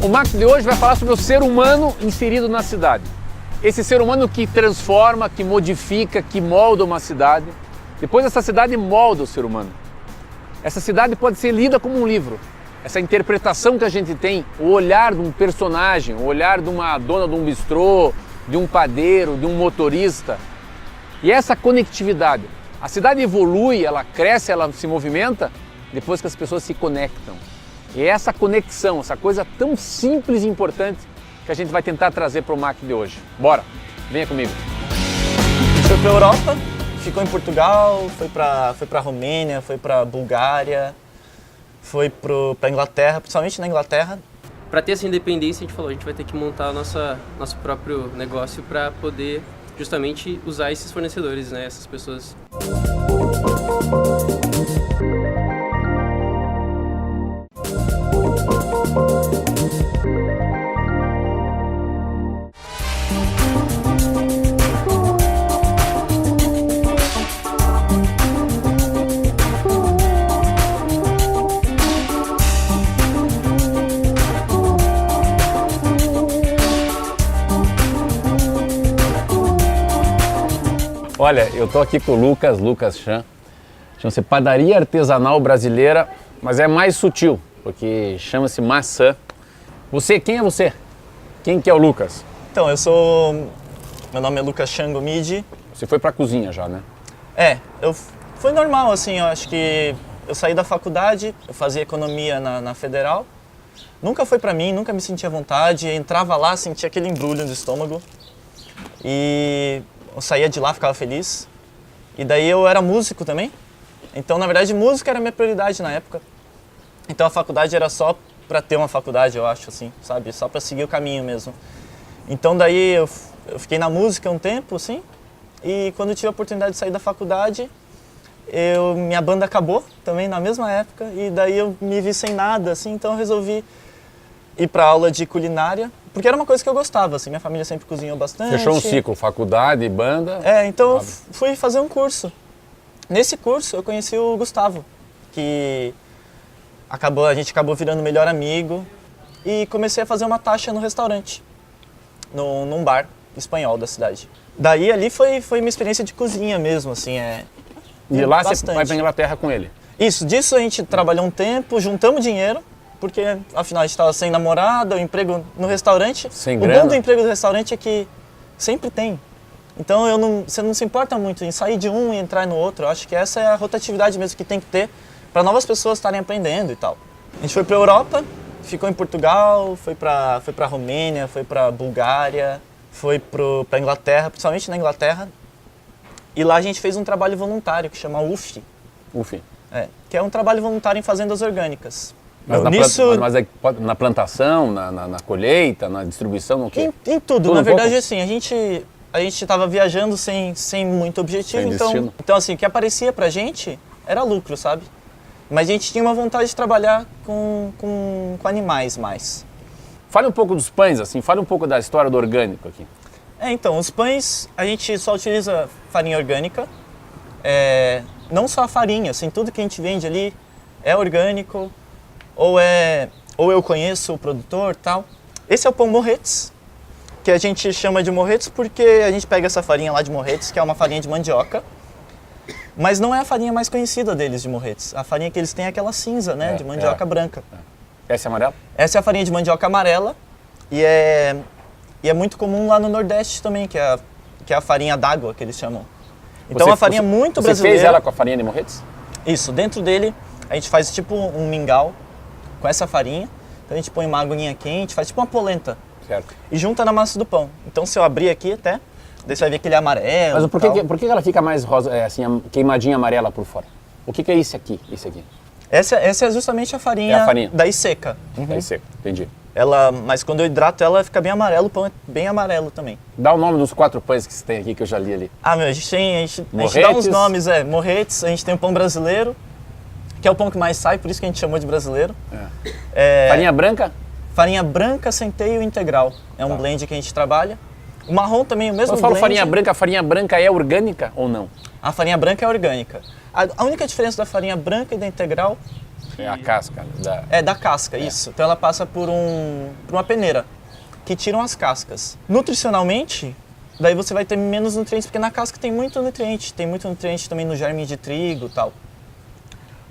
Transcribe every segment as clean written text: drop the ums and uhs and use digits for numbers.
O Max de hoje vai falar sobre o ser humano inserido na cidade. Esse ser humano que transforma, que modifica, que molda uma cidade. Depois essa cidade molda o ser humano. Essa cidade pode ser lida como um livro. Essa interpretação que a gente tem, o olhar de um personagem, o olhar de uma dona de um bistrô, de um padeiro, de um motorista. E essa conectividade. A cidade evolui, ela cresce, ela se movimenta depois que as pessoas se conectam. E é essa conexão, essa coisa tão simples e importante que a gente vai tentar trazer para o MAC de hoje. Bora, venha comigo. A gente foi para a Europa, ficou em Portugal, foi para Romênia, foi para Bulgária, foi para Inglaterra, principalmente na Inglaterra. Para ter essa independência, a gente falou, a gente vai ter que montar nosso próprio negócio para poder justamente usar esses fornecedores, né, essas pessoas. Olha, eu tô aqui com o Lucas Chan. Chama-se Padaria Artesanal Brasileira, mas é mais sutil, porque chama-se maçã. Quem é você? Quem que é o Lucas? Então, meu nome é Lucas Chan Gomide. Você foi pra cozinha já, né? Foi normal, assim, eu acho que eu saí da faculdade, eu fazia economia na Federal. Nunca foi pra mim, nunca me sentia à vontade, entrava lá, sentia aquele embrulho no estômago. E eu saía de lá, ficava feliz. E daí eu era músico também. Então, na verdade, música era a minha prioridade na época. Então a faculdade era só para ter uma faculdade, eu acho, assim, sabe? Só para seguir o caminho mesmo. Então daí eu fiquei na música um tempo, assim. E quando eu tive a oportunidade de sair da faculdade, minha banda acabou também na mesma época. E daí eu me vi sem nada, assim. Então eu resolvi ir para aula de culinária. Porque era uma coisa que eu gostava, assim, minha família sempre cozinhou bastante. Fechou um ciclo, faculdade, banda. Então eu fui fazer um curso. Nesse curso eu conheci o Gustavo, que a gente acabou virando melhor amigo. E comecei a fazer uma taxa no restaurante, num bar espanhol da cidade. Daí ali foi minha experiência de cozinha mesmo, assim, E lá bastante. Você vai pra Inglaterra com ele? Isso, disso a gente trabalhou um tempo, juntamos dinheiro. Porque, afinal, a gente estava sem namorada, o emprego no restaurante. Sem grana. O bom do emprego do restaurante é que sempre tem. Então, você não se importa muito em sair de um e entrar no outro. Eu acho que essa é a rotatividade mesmo que tem que ter para novas pessoas estarem aprendendo e tal. A gente foi para a Europa, ficou em Portugal, foi para Romênia, foi para Bulgária, foi para Inglaterra, principalmente na Inglaterra. E lá a gente fez um trabalho voluntário que chama UFI. UFI. Que é um trabalho voluntário em fazendas orgânicas. Mas na plantação, na colheita, na distribuição, no quê? Em tudo. Na verdade, assim, a gente estava viajando sem muito objetivo, então assim, o que aparecia pra gente era lucro, sabe? Mas a gente tinha uma vontade de trabalhar com animais mais. Fale um pouco dos pães, assim, fale um pouco da história do orgânico aqui. Então, os pães, a gente só utiliza farinha orgânica, não só a farinha, assim, tudo que a gente vende ali é orgânico, ou eu conheço o produtor e tal. Esse é o pão Morretes, que a gente chama de Morretes porque a gente pega essa farinha lá de Morretes, que é uma farinha de mandioca, mas não é a farinha mais conhecida deles de Morretes. A farinha que eles têm é aquela cinza, né, de mandioca branca. Essa é amarela? Essa é a farinha de mandioca amarela e é muito comum lá no Nordeste também, que é a farinha d'água, que eles chamam. Então é uma farinha muito brasileira. Você fez ela com a farinha de Morretes? Isso, dentro dele a gente faz tipo um mingau com essa farinha, então a gente põe uma aguinha quente, faz tipo uma polenta. Certo. E junta na massa do pão. Então se eu abrir aqui até, daí você vai ver aquele amarelo. Mas por que ela fica mais rosa, assim, queimadinha amarela por fora? O que é isso aqui? Essa é justamente a farinha, daí seca. Daí seca, entendi. Mas quando eu hidrato ela fica bem amarelo, o pão é bem amarelo também. Dá o nome dos 4 pães que você tem aqui, que eu já li ali. A gente dá uns nomes, Morretes, a gente tem o pão brasileiro, que é o pão que mais sai, por isso que a gente chamou de brasileiro. Farinha branca? Farinha branca, centeio integral. É um blend que a gente trabalha. O marrom também, o mesmo blend. Eu falo a farinha branca é orgânica ou não? A farinha branca é orgânica. A única diferença da farinha branca e da integral É a casca da... É, da casca, isso. Então ela passa por uma peneira, que tiram as cascas. Nutricionalmente, daí você vai ter menos nutrientes, porque na casca tem muito nutriente também no germe de trigo e tal.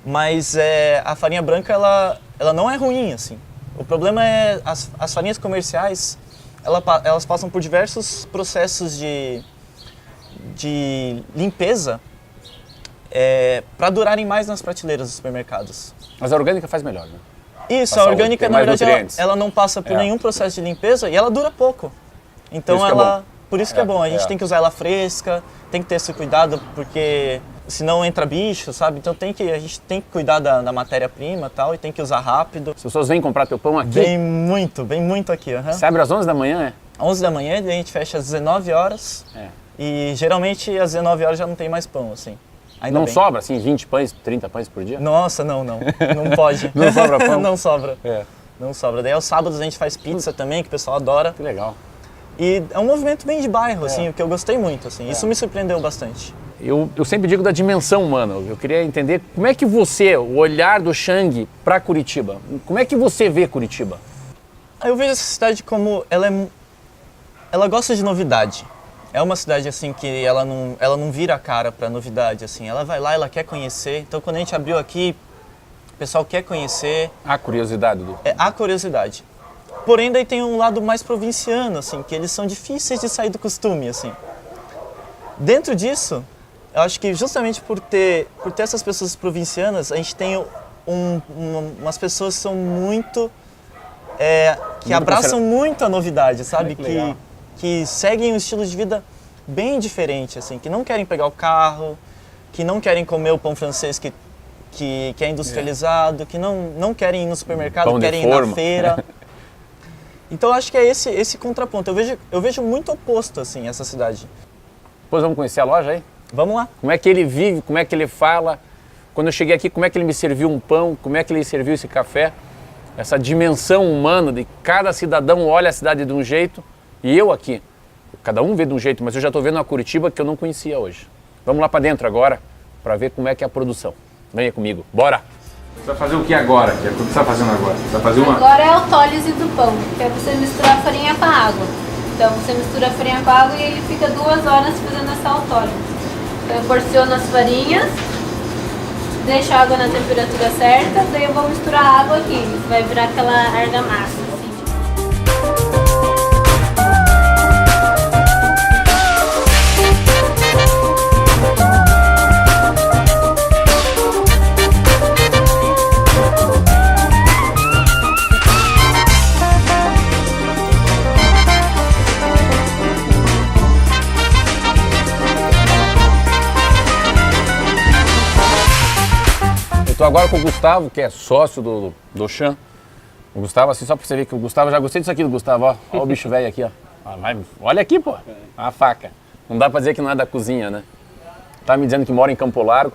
Mas a farinha branca, ela não é ruim, assim. O problema é as farinhas comerciais, elas passam por diversos processos de limpeza para durarem mais nas prateleiras dos supermercados. Mas a orgânica faz melhor, né? Isso, Pra a saúde, orgânica, tem na mais verdade, nutrientes. ela não passa por nenhum processo de limpeza e ela dura pouco. Então Por isso que é bom. por isso que é bom. A gente tem que usar ela fresca, tem que ter esse cuidado, porque senão entra bicho, sabe? Então a gente tem que cuidar da matéria-prima e tal, e tem que usar rápido. As pessoas vêm comprar teu pão aqui? Vem muito aqui. Você abre às 11 da manhã, 11 da manhã, daí a gente fecha às 19 horas. E geralmente às 19 horas já não tem mais pão, assim. Ainda Não bem. sobra, assim, 20 pães, 30 pães por dia? Nossa, não pode. Não sobra pão? Não sobra. É. Não sobra. Daí aos sábados a gente faz pizza também, que o pessoal adora. Que legal. E é um movimento bem de bairro, assim, o que eu gostei muito, assim. Isso me surpreendeu bastante. Eu sempre digo da dimensão humana. Eu queria entender como é que você, o olhar do Shang para Curitiba, como é que você vê Curitiba? Eu vejo essa cidade como ela gosta de novidade. É uma cidade assim que ela não vira a cara para novidade, assim. Ela vai lá, ela quer conhecer. Então quando a gente abriu aqui, o pessoal quer conhecer. A curiosidade do... A curiosidade. Porém daí tem um lado mais provinciano, assim, que eles são difíceis de sair do costume, assim. Dentro disso, eu acho que justamente por ter essas pessoas provincianas, a gente tem umas pessoas que são muito que abraçam muito a novidade, sabe? Que seguem um estilo de vida bem diferente, assim, que não querem pegar o carro, que não querem comer o pão francês que é industrializado, que não querem ir no supermercado, Pão de querem ir forma. na feira. Então eu acho que é esse contraponto. Eu vejo muito oposto, assim, essa cidade. Depois vamos conhecer a loja aí? Vamos lá. Como é que ele vive, como é que ele fala? Quando eu cheguei aqui, como é que ele me serviu um pão? Como é que ele serviu esse café? Essa dimensão humana de cada cidadão olha a cidade de um jeito e eu aqui. Cada um vê de um jeito, mas eu já estou vendo uma Curitiba que eu não conhecia hoje. Vamos lá para dentro agora para ver como é que é a produção. Venha comigo, bora! Você vai fazer o que agora? O que você está fazendo agora? Você vai fazer uma... Agora é a autólise do pão, que é você misturar a farinha com a água. Então você mistura a farinha com a água e ele fica 2 horas fazendo essa autólise. Então eu porciono as farinhas, deixo a água na temperatura certa, daí eu vou misturar a água aqui, vai virar aquela argamassa. Assim. Estou agora com o Gustavo, que é sócio do Chan. O Gustavo, assim, só para você ver que o Gustavo, já gostei disso aqui do Gustavo, ó. Ó o bicho velho aqui, ó. Olha aqui, pô, a faca. Não dá para dizer que não é da cozinha, né? Tá me dizendo que mora em Campo Largo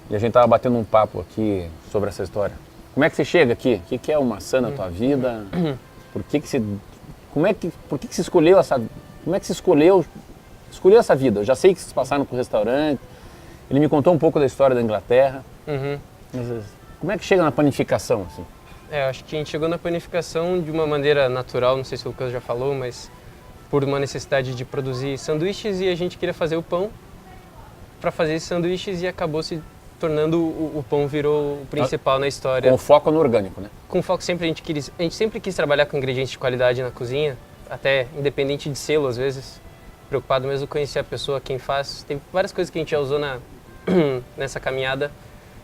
e a gente tava batendo um papo aqui sobre essa história. Como é que você chega aqui? O que é o maçã na tua vida? Por que você escolheu essa... Como é que você escolheu essa vida? Eu já sei que vocês passaram por restaurante. Ele me contou um pouco da história da Inglaterra. Mas como é que chega na panificação, assim? Acho que a gente chegou na panificação de uma maneira natural, não sei se o Lucas já falou, mas por uma necessidade de produzir sanduíches e a gente queria fazer o pão para fazer esses sanduíches e acabou se tornando, o pão virou o principal na história. Com foco no orgânico, né? Com foco sempre, a gente sempre quis trabalhar com ingredientes de qualidade na cozinha, até independente de selo às vezes, preocupado mesmo conhecer a pessoa, quem faz. Tem várias coisas que a gente já usou nessa caminhada,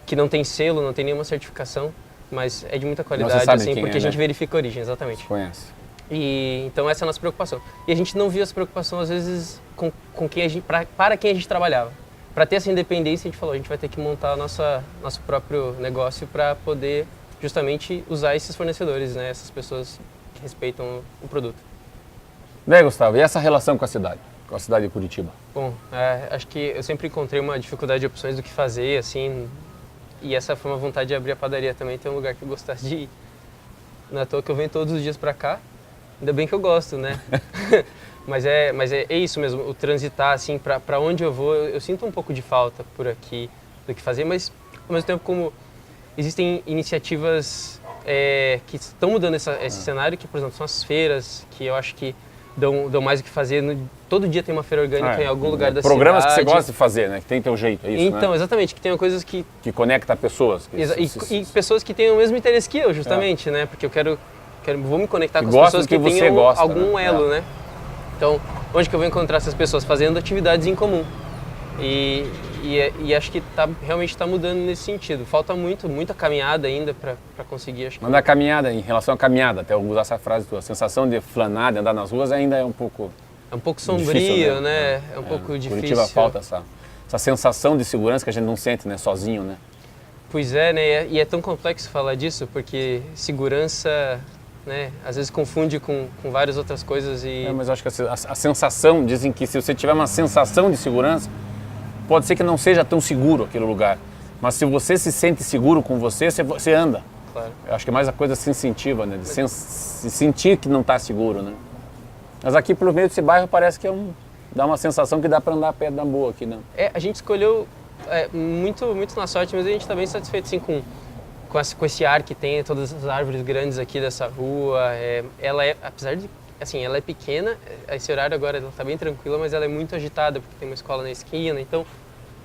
que não tem selo, não tem nenhuma certificação, mas é de muita qualidade, assim, porque a gente verifica a origem, exatamente. Conhece. E então essa é a nossa preocupação. E a gente não via essa preocupação às vezes com quem a gente, para quem a gente trabalhava. Para ter essa independência, a gente falou, a gente vai ter que montar nosso próprio negócio para poder justamente usar esses fornecedores, né, essas pessoas que respeitam o produto. Bem, Gustavo, e essa relação com a cidade de Curitiba? Bom, acho que eu sempre encontrei uma dificuldade de opções do que fazer, assim. E essa foi uma vontade de abrir a padaria também, tem um lugar que eu gostasse de ir. Não é à toa que eu venho todos os dias pra cá, ainda bem que eu gosto, né? mas é isso mesmo, o transitar, assim, pra onde eu vou, eu sinto um pouco de falta por aqui do que fazer, mas ao mesmo tempo como existem iniciativas que estão mudando esse cenário, que, por exemplo, são as feiras, que eu acho que dão mais o que fazer. Todo dia tem uma feira orgânica em algum lugar da cidade. Programas que você gosta de fazer, né? Que tem teu jeito, é isso, então, né? exatamente, que tenham coisas que conecta pessoas. e pessoas que tenham o mesmo interesse que eu, justamente, né? Porque eu vou me conectar com as pessoas que tenham algum elo, né? Então, onde que eu vou encontrar essas pessoas? Fazendo atividades em comum. E acho que realmente está mudando nesse sentido. Falta muita caminhada ainda para conseguir. Acho que... Mas na caminhada, em relação à caminhada, até eu usar essa frase tua, a sensação de flanar, de andar nas ruas ainda é um pouco... É um pouco sombrio, difícil, né? É um pouco difícil. Curitiba falta essa sensação de segurança que a gente não sente, né? Sozinho, né? Pois é, né? E é tão complexo falar disso, porque segurança, né? Às vezes confunde com várias outras coisas e... mas eu acho que a sensação, dizem que se você tiver uma sensação de segurança, pode ser que não seja tão seguro aquele lugar. Mas se você se sente seguro com você anda. Claro. Eu acho que é mais a coisa sensitiva, né? De sentir que não está seguro, né? Mas aqui pelo meio desse bairro parece que dá uma sensação que dá para andar a pé da boa aqui, né? A gente escolheu muito na sorte, mas a gente está bem satisfeito assim, com esse ar que tem, todas as árvores grandes aqui dessa rua. Ela apesar de, assim, ela é pequena, esse horário agora ela está bem tranquila, mas ela é muito agitada, porque tem uma escola na esquina, então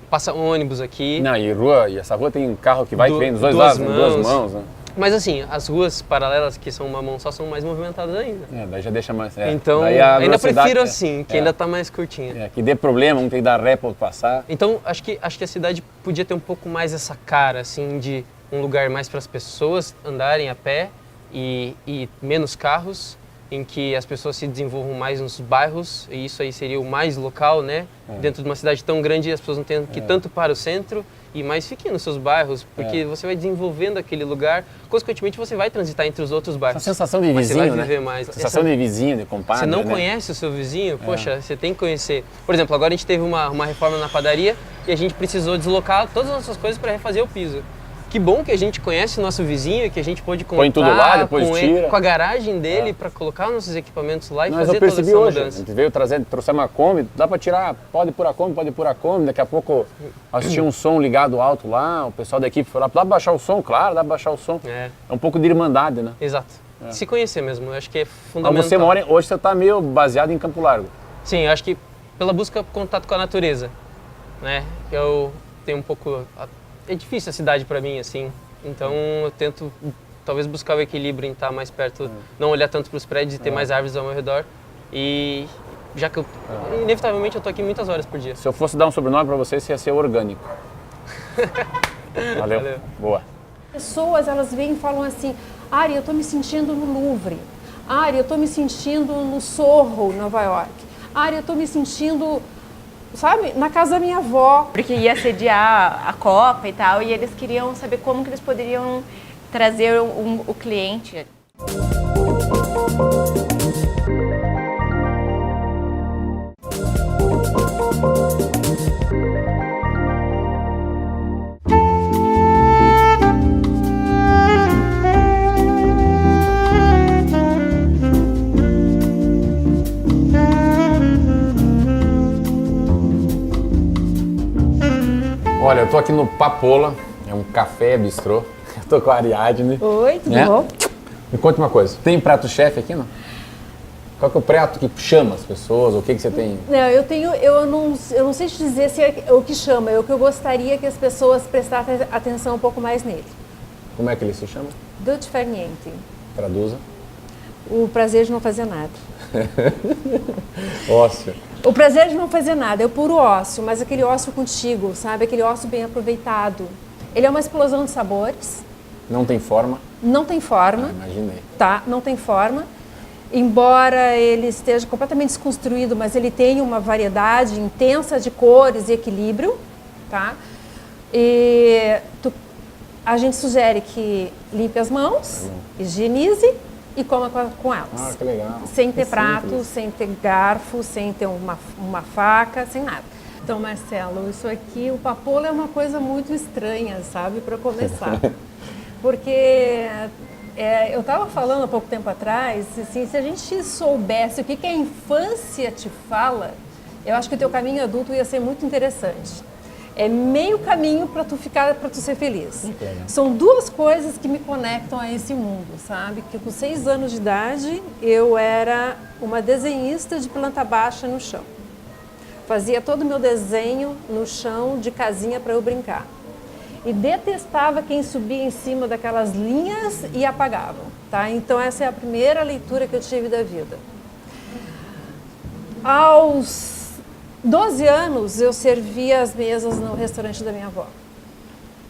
passa ônibus aqui. Não, e essa rua tem carro que vai e vem dos dois lados, duas mãos, né? Mas assim, as ruas paralelas, que são uma mão só, são mais movimentadas ainda. Daí já deixa mais... Então, ainda prefiro assim, que ainda está mais curtinha. Que dê problema, não tem que dar ré para passar. Então, acho que a cidade podia ter um pouco mais essa cara, assim, de um lugar mais para as pessoas andarem a pé e menos carros, em que as pessoas se desenvolvam mais nos bairros, e isso aí seria o mais local, né? Dentro de uma cidade tão grande, as pessoas não têm que ir tanto para o centro, e mais fiquem nos seus bairros, porque você vai desenvolvendo aquele lugar, consequentemente você vai transitar entre os outros bairros. Essa sensação de vizinho, você vai viver mais. Sensação de vizinho, de compadre, Você não né? conhece o seu vizinho? Poxa, você tem que conhecer. Por exemplo, agora a gente teve uma reforma na padaria e a gente precisou deslocar todas as nossas coisas para refazer o piso. Que bom que a gente conhece o nosso vizinho, que a gente pode contar põe tudo lá, depois tira. Com a garagem dele para colocar nossos equipamentos lá e Mas fazer eu percebi toda essa hoje, mudança. a gente veio trouxer uma Kombi, dá para tirar, pode pôr a Kombi, daqui a pouco tinha um som ligado alto lá, o pessoal da equipe foi lá, dá para baixar o som? Claro, dá para baixar o som. É um pouco de irmandade, né? Exato. Se conhecer mesmo, eu acho que é fundamental. Mas hoje você está meio baseado em Campo Largo. Sim, eu acho que pela busca de contato com a natureza, né? Eu tenho um pouco... É difícil a cidade para mim, assim. Então eu tento talvez buscar o equilíbrio em estar mais perto, não olhar tanto para os prédios e ter mais árvores ao meu redor. E já que inevitavelmente eu tô aqui muitas horas por dia. Se eu fosse dar um sobrenome para você, ia ser orgânico. Valeu. Boa. Pessoas, elas vêm e falam assim: Ari, eu tô me sentindo no Louvre. Ari, eu tô me sentindo no Sorro, Nova York. Ari, eu tô me sentindo... sabe, na casa da minha avó. Porque ia sediar a Copa e tal, e eles queriam saber como que eles poderiam trazer o cliente. Olha, eu tô aqui no Papola, é um café bistrô. Eu tô com a Ariadne. Oi, tudo bom? Me conta uma coisa, tem prato-chefe aqui, não? Qual que é o prato que chama as pessoas? O que você tem? Não, eu não sei te dizer se é o que chama, é o que eu gostaria que as pessoas prestassem atenção um pouco mais nele. Como é que ele se chama? Dolce far niente. Traduza. O prazer de não fazer nada. Ócio. O prazer de não fazer nada é o puro ócio, mas aquele ócio contigo, sabe? Aquele ócio bem aproveitado. Ele é uma explosão de sabores. Não tem forma? Não tem forma. Imaginei. Tá, não tem forma. Embora ele esteja completamente desconstruído, mas ele tem uma variedade intensa de cores e equilíbrio, tá? E a gente sugere que limpe as mãos, higienize e coma com elas. Ah, que legal. Sem ter Que prato, simples. sem ter garfo, sem ter uma faca, sem nada. Então, Marcelo, isso aqui, o papoula é uma coisa muito estranha, sabe, para começar. Porque eu estava falando há pouco tempo atrás, assim, se a gente soubesse o que a infância te fala, eu acho que o teu caminho adulto ia ser muito interessante. É meio caminho para tu ser feliz. São duas coisas que me conectam a esse mundo, sabe? Que com 6 anos de idade eu era uma desenhista de planta baixa no chão. Fazia todo o meu desenho no chão de casinha para eu brincar. E detestava quem subia em cima daquelas linhas e apagava, tá? Então essa é a primeira leitura que eu tive da vida. Aos 12 anos eu servia as mesas no restaurante da minha avó.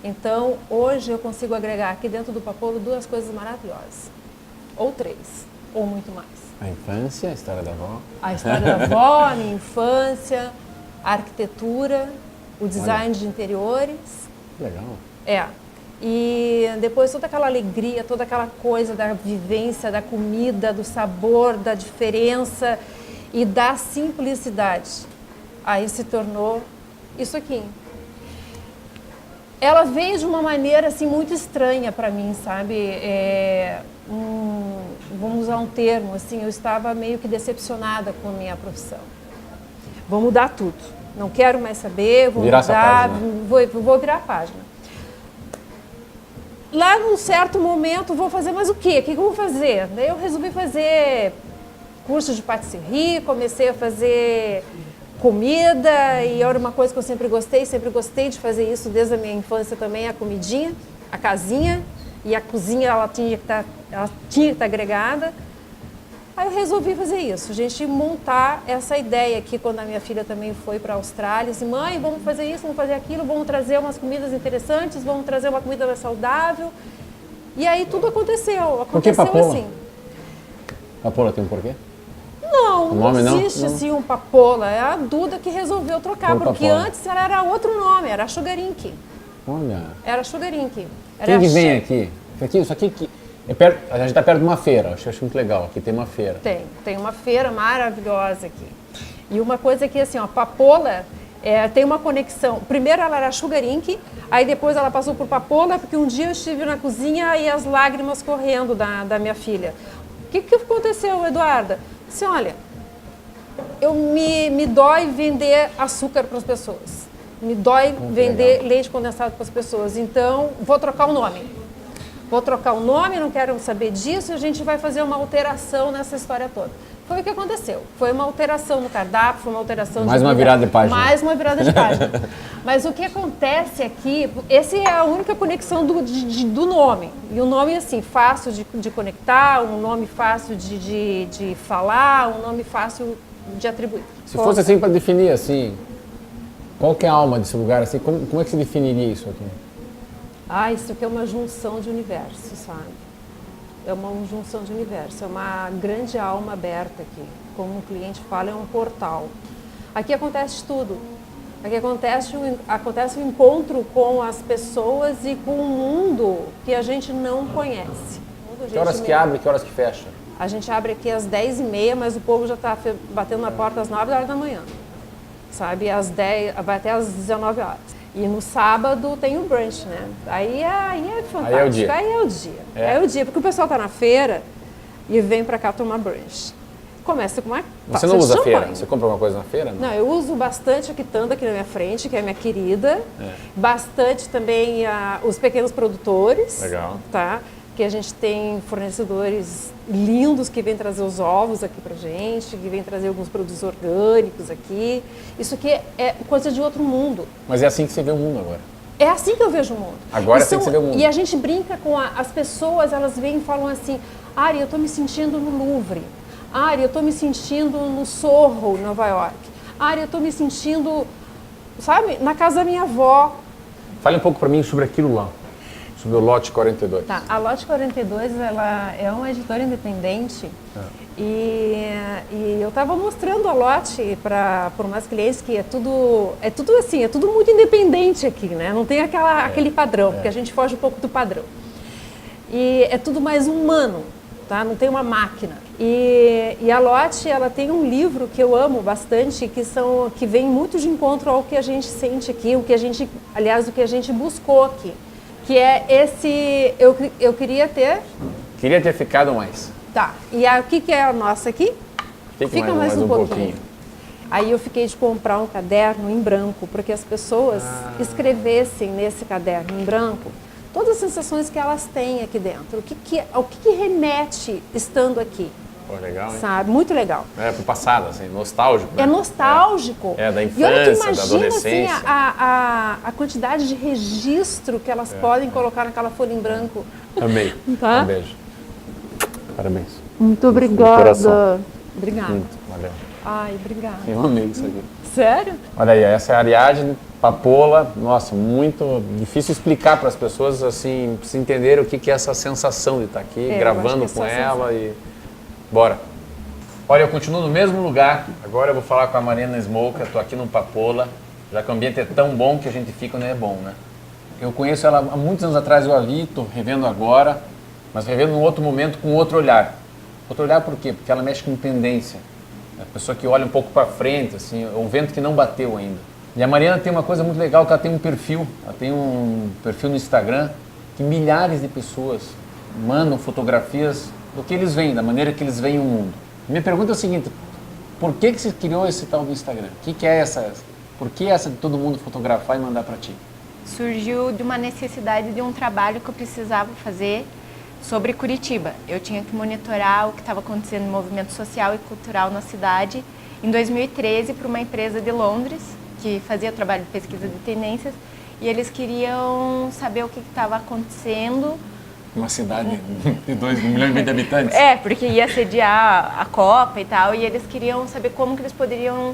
Então hoje eu consigo agregar aqui dentro do Papolo 2 coisas maravilhosas. Ou 3, ou muito mais. A infância, a história da avó. A história da avó, a minha infância, a arquitetura, o design de interiores. Legal. E depois toda aquela alegria, toda aquela coisa da vivência, da comida, do sabor, da diferença e da simplicidade. Aí se tornou isso aqui. Ela veio de uma maneira assim muito estranha para mim, sabe? Vamos usar um termo assim, eu estava meio que decepcionada com a minha profissão. Vou mudar tudo. Não quero mais saber, vou Virar mudar, essa página. vou virar a página. Lá num certo momento vou fazer, mas o quê? O que eu vou fazer? Daí eu resolvi fazer curso de patisserie, comecei a fazer comida e era uma coisa que eu sempre gostei de fazer isso desde a minha infância também, a comidinha, a casinha e a cozinha ela tinha que estar agregada. Aí eu resolvi fazer isso, a gente montar essa ideia aqui quando a minha filha também foi para a Austrália, assim, mãe, vamos fazer isso, vamos fazer aquilo, vamos trazer umas comidas interessantes, vamos trazer uma comida mais saudável. E aí tudo aconteceu Por que Papola? assim. Papola tem um porquê? Não, O nome não existe assim um Papola, é a Duda que resolveu trocar, Por porque Papola. antes ela era outro nome, era Sugar Ink. Olha. Era Sugar Ink. Quem que vem aqui? Isso aqui é perto, a gente está perto de uma feira, acho muito legal, aqui tem uma feira. Tem uma feira maravilhosa aqui. E uma coisa que assim, ó, Papola tem uma conexão. Primeiro ela era Sugar Ink, aí depois ela passou por Papola, porque um dia eu estive na cozinha e as lágrimas correndo da minha filha. O que aconteceu, Eduarda? Assim, olha, me dói vender açúcar para as pessoas. Me dói vender leite condensado para as pessoas. Então, vou trocar o nome. Vou trocar o nome, não quero saber disso, e a gente vai fazer uma alteração nessa história toda. Foi o que aconteceu. Foi uma alteração no cardápio, foi uma alteração de... Mais uma virada de página. Mais uma virada de página. Mas o que acontece aqui, essa é a única conexão do nome. E o nome, assim, fácil de conectar, um nome fácil de falar, um nome fácil de atribuir. Se fosse assim para definir, assim, qual que é a alma desse lugar, assim, como é que se definiria isso aqui? Isso aqui é uma junção de universos, sabe? É uma junção de universo, é uma grande alma aberta aqui. Como o cliente fala, é um portal. Aqui acontece tudo. Aqui acontece o encontro com as pessoas e com um mundo que a gente não conhece. Que horas que abre, que horas que fecha? A gente abre aqui às 10h30, mas o povo já está batendo na porta às 9 horas da manhã. Sabe? Às 10, vai até às 19 horas. E no sábado tem o brunch, né? Aí é fantástico. Aí é o dia. É o dia, porque o pessoal tá na feira e vem pra cá tomar brunch. Começa com uma Você não usa feira? Você compra alguma coisa na feira? Não, eu uso bastante a quitanda aqui na minha frente, que é a minha querida. Bastante também os pequenos produtores. Legal. Tá? Que a gente tem fornecedores lindos que vêm trazer os ovos aqui pra gente, que vêm trazer alguns produtos orgânicos aqui. Isso aqui é coisa de outro mundo. Mas é assim que você vê o mundo agora. É assim que eu vejo o mundo. Agora é assim que você vê o mundo. E a gente brinca com as pessoas, elas vêm e falam assim, Ari, eu tô me sentindo no Louvre. Ari, eu tô me sentindo no Sorro, Nova York. Ari, eu tô me sentindo, sabe, na casa da minha avó. Fale um pouco para mim sobre aquilo lá. Sobre o Lote 42. Tá, a Lote 42 ela é uma editora independente e eu estava mostrando a Lote para umas clientes que é tudo assim, é tudo muito independente aqui, né? Não tem aquele padrão, porque a gente foge um pouco do padrão. E é tudo mais humano, tá? Não tem uma máquina. E a Lote, ela tem um livro que eu amo bastante, que vem muito de encontro ao que a gente sente aqui, o que a gente buscou aqui. Que é esse, eu queria ter... Queria ter ficado mais. Tá, e o que é a nossa aqui? Fica Fica mais um pouquinho. Aí eu fiquei de comprar um caderno em branco, porque as pessoas escrevessem nesse caderno em branco todas as sensações que elas têm aqui dentro, o que remete estando aqui. Pô, legal, hein? Sabe? Muito legal. É, pro passado, assim, nostálgico. Né? É nostálgico. É, da E olha que infância, da imagina adolescência. assim, a quantidade de registro que elas podem colocar naquela folha em branco. Amei. Tá? Um beijo. Parabéns. Muito coração. Obrigada. Valeu. Ai, obrigada. Eu amei isso aqui. Sério? Olha aí, essa é a Ariadne Papola. Nossa, muito difícil explicar para as pessoas, assim, se entenderem o que é essa sensação de estar aqui, eu acho gravando que com essa ela e... Bora. Olha, eu continuo no mesmo lugar. Agora eu vou falar com a Mariana Smoka. Estou aqui no Papola. Já que o ambiente é tão bom que a gente fica onde é bom, né? Eu conheço ela há muitos anos atrás, eu a vi, estou revendo agora, mas revendo num outro momento com outro olhar. Outro olhar por quê? Porque ela mexe com tendência. É a pessoa que olha um pouco para frente, assim, o vento que não bateu ainda. E a Mariana tem uma coisa muito legal, que ela tem um perfil. Ela tem um perfil no Instagram que milhares de pessoas mandam fotografias do que eles veem, da maneira que eles veem o mundo. Minha pergunta é o seguinte, por que você criou esse tal do Instagram? O que é essa? Por que essa de todo mundo fotografar e mandar para ti? Surgiu de uma necessidade de um trabalho que eu precisava fazer sobre Curitiba. Eu tinha que monitorar o que estava acontecendo no movimento social e cultural na cidade em 2013 para uma empresa de Londres que fazia trabalho de pesquisa de tendências e eles queriam saber o que estava acontecendo. Uma cidade de 2 milhões e meio de habitantes? É, porque ia sediar a Copa e tal, e eles queriam saber como que eles poderiam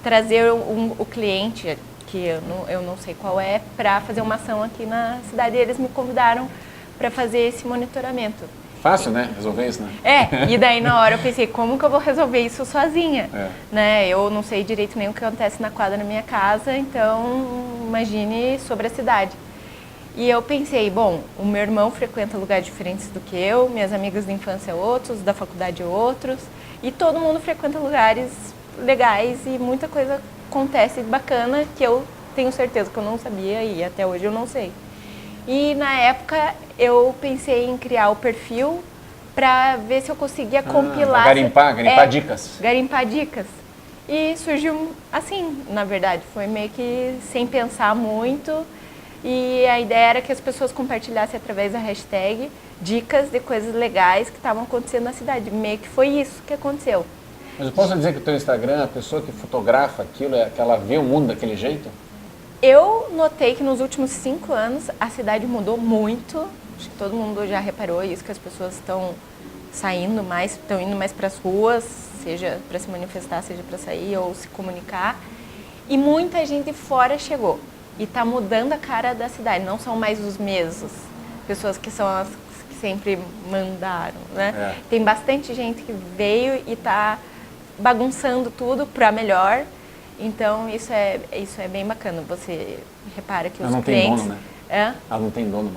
trazer o cliente, que eu não sei qual é, para fazer uma ação aqui na cidade. E eles me convidaram para fazer esse monitoramento. Fácil, né? Resolver isso, né? É, e daí na hora eu pensei, como que eu vou resolver isso sozinha? É. Né? Eu não sei direito nem o que acontece na quadra na minha casa, então imagine sobre a cidade. E eu pensei, bom, o meu irmão frequenta lugares diferentes do que eu, minhas amigas de infância outros, da faculdade outros, e todo mundo frequenta lugares legais e muita coisa acontece bacana que eu tenho certeza que eu não sabia e até hoje eu não sei. E na época eu pensei em criar o perfil para ver se eu conseguia compilar... Garimpar dicas. Garimpar dicas. E surgiu assim, na verdade, foi meio que sem pensar muito. E a ideia era que as pessoas compartilhassem através da hashtag dicas de coisas legais que estavam acontecendo na cidade. Meio que foi isso que aconteceu. Mas eu posso dizer que o teu Instagram, a pessoa que fotografa aquilo, é que ela vê o mundo daquele jeito? Eu notei que nos últimos 5 anos a cidade mudou muito. Acho que todo mundo já reparou isso, que as pessoas estão saindo mais, estão indo mais para as ruas, seja para se manifestar, seja para sair ou se comunicar. E muita gente fora chegou. E está mudando a cara da cidade, não são mais os mesmos, pessoas que são as que sempre mandaram, né? É. Tem bastante gente que veio e está bagunçando tudo para melhor, então isso é bem bacana, você repara que Ela os não tem clientes... dono, né? É? Ela não tem dono.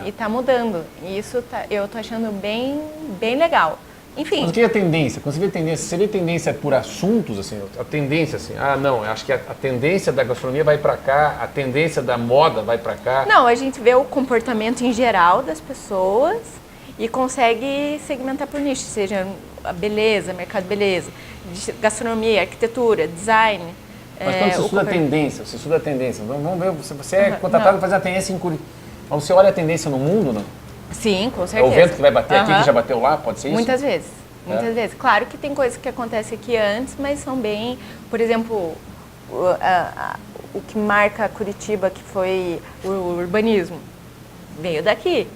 E está mudando, e isso eu tô achando bem legal. Enfim. Mas o que é tendência? Quando você vê tendência, você vê tendência por assuntos, assim, a tendência, assim, não, eu acho que a tendência da gastronomia vai para cá, a tendência da moda vai para cá. Não, a gente vê o comportamento em geral das pessoas e consegue segmentar por nicho, seja a beleza, mercado de beleza, gastronomia, arquitetura, design. Mas quando você estuda tendência, vamos ver, você é contratado para fazer a tendência em Curitiba. Você olha a tendência no mundo, não? Sim, com É certeza. o vento que vai bater aqui, que já bateu lá, pode ser isso? Muitas vezes. Claro que tem coisas que acontecem aqui antes, mas são bem... Por exemplo, o que marca Curitiba, que foi o urbanismo, veio daqui,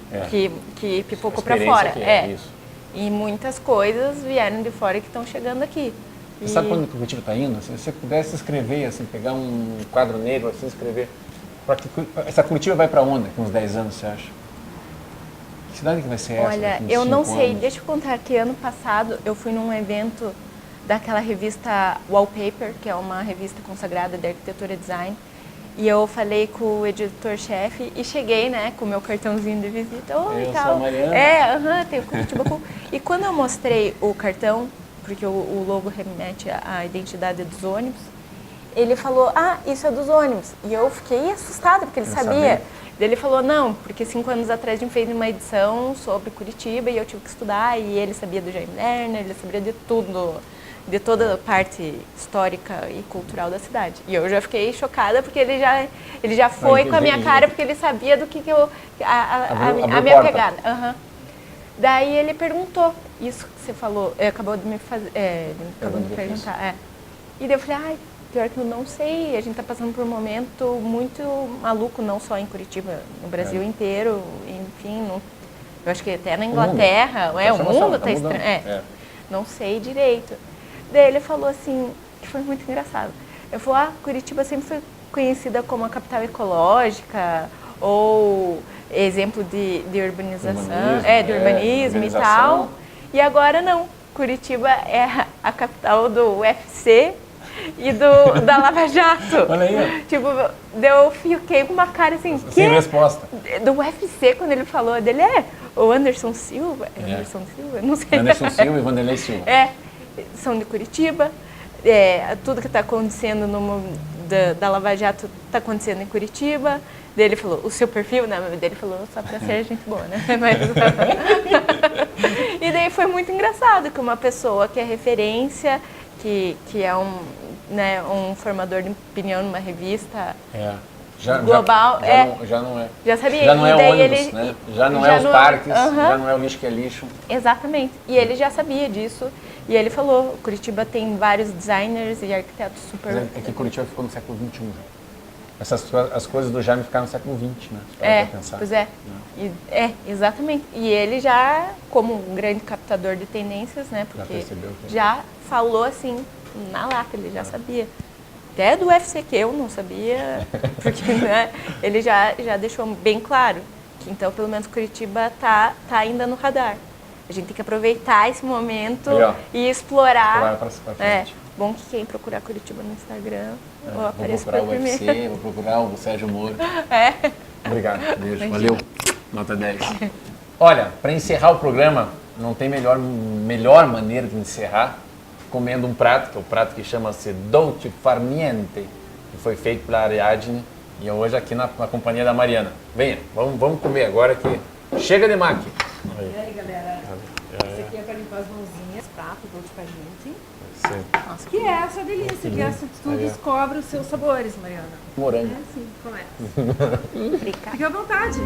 que pipocou para fora. Aqui, isso. E muitas coisas vieram de fora que estão chegando aqui. Você sabe quando o Curitiba está indo? Se você pudesse escrever, assim, pegar um quadro negro, assim, escrever... Essa Curitiba vai para onde, com uns 10 anos, você acha? Que cidade que vai ser essa? Olha, eu não sei. Deixa eu contar que ano passado eu fui num evento daquela revista Wallpaper, que é uma revista consagrada de arquitetura e design. E eu falei com o editor-chefe e cheguei, né, com o meu cartãozinho de visita. Eu sou a Mariana. Tem o Curitiba Cool. E quando eu mostrei o cartão, porque o logo remete à identidade dos ônibus, ele falou, isso é dos ônibus. E eu fiquei assustada, porque ele sabia. Ele falou, não, porque 5 anos atrás a gente fez uma edição sobre Curitiba e eu tive que estudar, e ele sabia do Jaime Lerner, ele sabia de tudo de toda a parte histórica e cultural da cidade. E eu já fiquei chocada porque ele já foi com a minha cara, porque ele sabia do que eu... a minha pegada. Uhum. Daí ele perguntou, isso que você falou, acabou de me fazer, acabou de me perguntar. E daí eu falei, ai, pior que eu não sei, a gente está passando por um momento muito maluco, não só em Curitiba, no Brasil inteiro, enfim, eu acho que até na Inglaterra, o mundo está estranho. Não sei direito. Daí ele falou assim, que foi muito engraçado. Ele falou, Curitiba sempre foi conhecida como a capital ecológica, ou exemplo de urbanização, de urbanismo e tal. E agora não, Curitiba é a capital do UFC e da Lava Jato. Olha aí. Tipo, eu fiquei com uma cara assim, sem resposta. Do UFC, quando ele falou dele, o Anderson Silva, Anderson Silva, não sei. Anderson Silva e Vanderlei Silva. São de Curitiba, tudo que está acontecendo da Lava Jato está acontecendo em Curitiba. Daí ele falou, o seu perfil, né? Ele falou, só para ser gente boa, né? E daí foi muito engraçado que uma pessoa que é referência, que é um formador de opinião numa revista global, já não é. Já sabia. Já não é daí ônibus, né? Já não é os parques, já não é o lixo que é lixo. Exatamente. E ele já sabia disso. E ele falou, Curitiba tem vários designers e arquitetos super... É que Curitiba ficou no século XXI já. As coisas do Jaime ficaram no século XX, né? Pois é. Exatamente. E ele já, como um grande captador de tendências, né? Porque já falou assim, na lata, ele já sabia. Até do UFC que eu não sabia, porque ele já deixou bem claro que então pelo menos Curitiba tá ainda no radar. A gente tem que aproveitar esse momento e explorar. Pra frente. Bom que quem procurar Curitiba no Instagram, eu apareço vou procurar por o UFC, primeiro. vou procurar o Sérgio Moro. Obrigado, beijo, valeu. Nota 10. Olha, para encerrar o programa, não tem melhor maneira de encerrar comendo um prato, que é o prato que chama-se Dolce Far Niente, que foi feito pela Ariadne e hoje aqui na companhia da Mariana. Venha, vamos comer agora que chega de maqui. E aí, galera? Esse aqui é para limpar as mãozinhas, prato, Dolce Far Niente. Nossa, Que é essa delícia, que essa tu descobre os seus sabores, Mariana. Morango. Sim, começa. Obrigada. Fique à vontade.